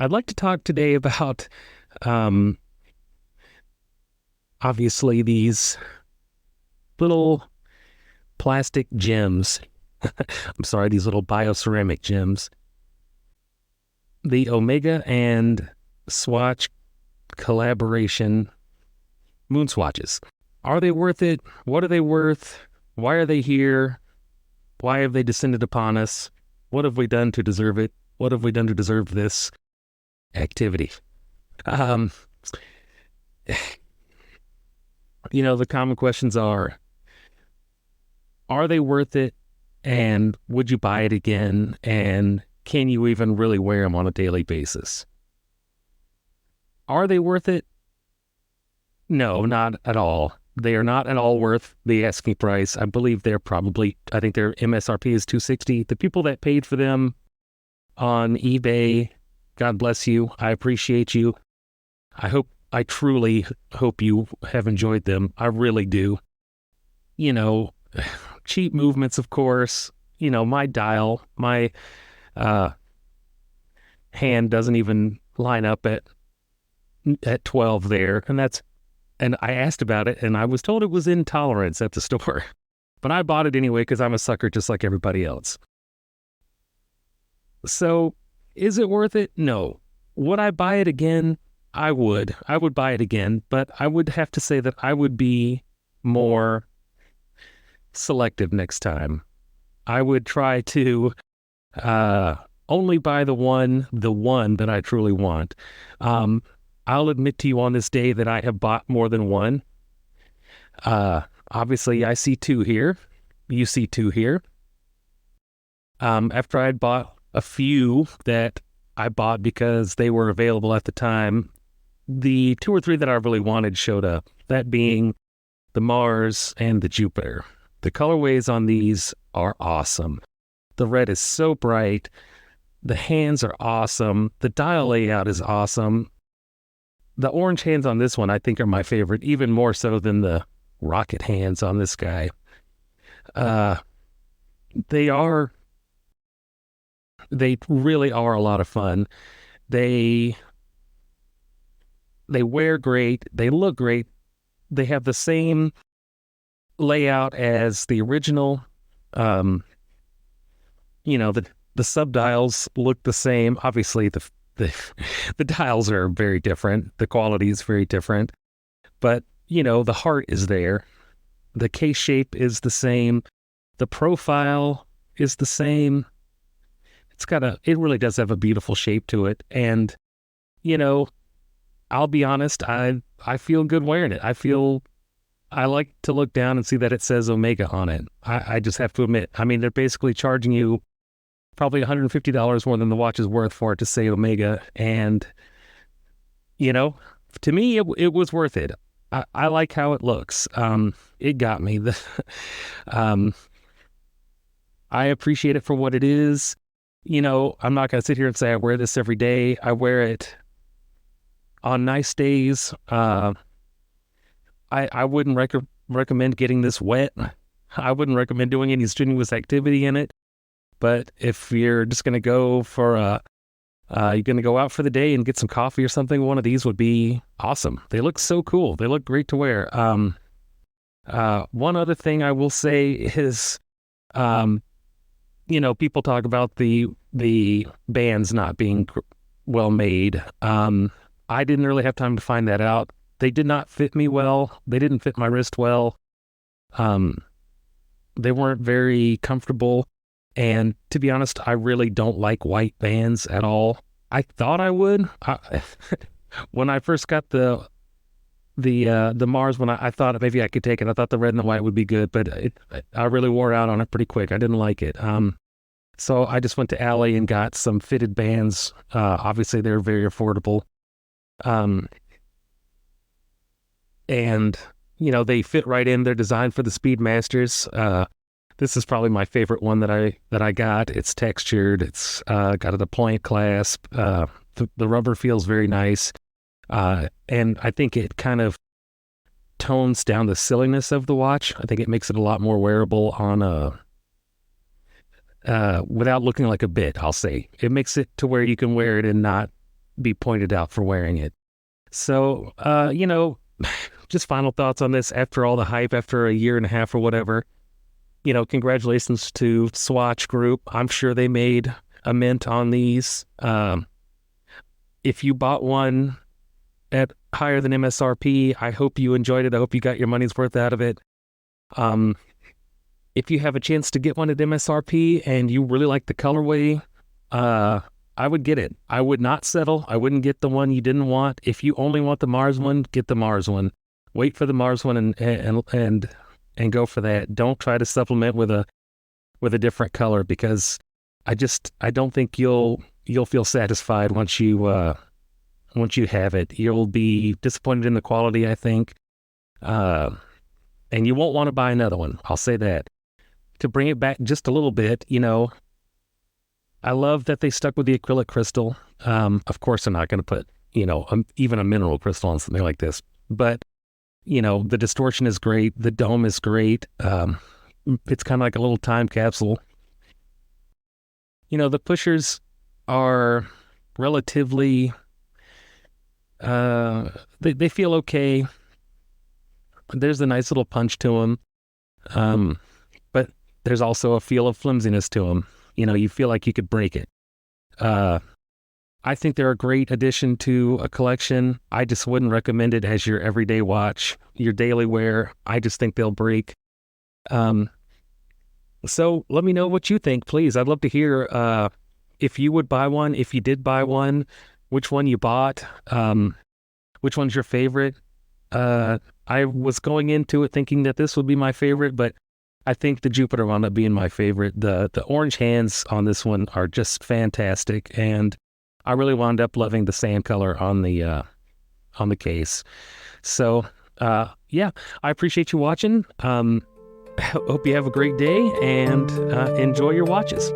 I'd like to talk today about um, obviously these little plastic gems. I'm sorry, these little bioceramic gems. The Omega and Swatch collaboration MoonSwatches. Are they worth it? What are they worth? Why are they here? Why have they descended upon us? What have we done to deserve it? What have we done to deserve this activity? Um, the common questions are they worth it? And would you buy it again? And can you even really wear them on a daily basis? Are they worth it? No, not at all. They are not at all worth the asking price. I believe I think their MSRP is $260. The people that paid for them on eBay, God bless you. I appreciate you. I truly hope you have enjoyed them. I really do. Cheap movements, of course. My dial, my hand doesn't even line up at 12 there. And I asked about it, and I was told it was intolerance at the store. But I bought it anyway because I'm a sucker just like everybody else. So, is it worth it? No. Would I buy it again? I would. I would buy it again, but I would have to say that I would be more selective next time. I would try to only buy the one that I truly want. I'll admit to you on this day that I have bought more than one. Obviously, I see two here. You see two here. After I had bought a few that I bought because they were available at the time, the two or three that I really wanted showed up, that being the Mars and the Jupiter. The colorways on these are awesome. The red is so bright. The hands are awesome. The dial layout is awesome. The orange hands on this one, I think, are my favorite, even more so than the rocket hands on this guy. They really are a lot of fun. They wear great. They look great. They have the same layout as the original. The subdials look the same. Obviously, the dials are very different. The quality is very different. But, the heart is there. The case shape is the same. The profile is the same. It really does have a beautiful shape to it. And, I'll be honest, I feel good wearing it. I like to look down and see that it says Omega on it. I just have to admit, they're basically charging you probably $150 more than the watch is worth for it to say Omega. And, to me, it was worth it. I like how it looks. It got me. I appreciate it for what it is. I'm not going to sit here and say I wear this every day. I wear it on nice days. I wouldn't recommend getting this wet. I wouldn't recommend doing any strenuous activity in it. But if you're just going to go you're going to go out for the day and get some coffee or something, one of these would be awesome. They look so cool. They look great to wear. One other thing I will say is, people talk about the bands not being well made. I didn't really have time to find that out. They did not fit me well. They didn't fit my wrist well. They weren't very comfortable. And to be honest, I really don't like white bands at all. I thought I would. When I first got the Mars, when I thought maybe I could take it, I thought the red and the white would be good, but I really wore out on it pretty quick. I didn't like it. So I just went to Alley and got some fitted bands. Obviously, they're very affordable. And they fit right in. They're designed for the Speedmasters. This is probably my favorite one that I got. It's textured. It's got a deployant clasp. The rubber feels very nice. And I think it kind of tones down the silliness of the watch. I think it makes it a lot more wearable on without looking like a bit, I'll say. It makes it to where you can wear it and not be pointed out for wearing it. So, just final thoughts on this after all the hype, after a year and a half or whatever. Congratulations to Swatch Group. I'm sure they made a mint on these. If you bought one at higher than MSRP, I hope you enjoyed it. I hope you got your money's worth out of it. If you have a chance to get one at MSRP and you really like the colorway, I would get it. I would not settle. I wouldn't get the one you didn't want. If you only want the Mars one, get the Mars one. Wait for the Mars one and go for that. Don't try to supplement with a different color, because I don't think you'll feel satisfied once you have it. You'll be disappointed in the quality, I think. And you won't want to buy another one. I'll say that. To bring it back just a little bit, I love that they stuck with the acrylic crystal. Of course, I'm not going to put, even a mineral crystal on something like this. But, the distortion is great. The dome is great. It's kind of like a little time capsule. The pushers are relatively, they feel okay. There's a nice little punch to them. But there's also a feel of flimsiness to them. You feel like you could break it. I think they're a great addition to a collection. I just wouldn't recommend it as your everyday watch, your daily wear. I just think they'll break. So let me know what you think, please. I'd love to hear if you would buy one, if you did buy one, which one you bought, which one's your favorite. I was going into it thinking that this would be my favorite, but I think the Jupiter wound up being my favorite. The orange hands on this one are just fantastic, and I really wound up loving the sand color on the case. So yeah, I appreciate you watching. Hope you have a great day, and enjoy your watches.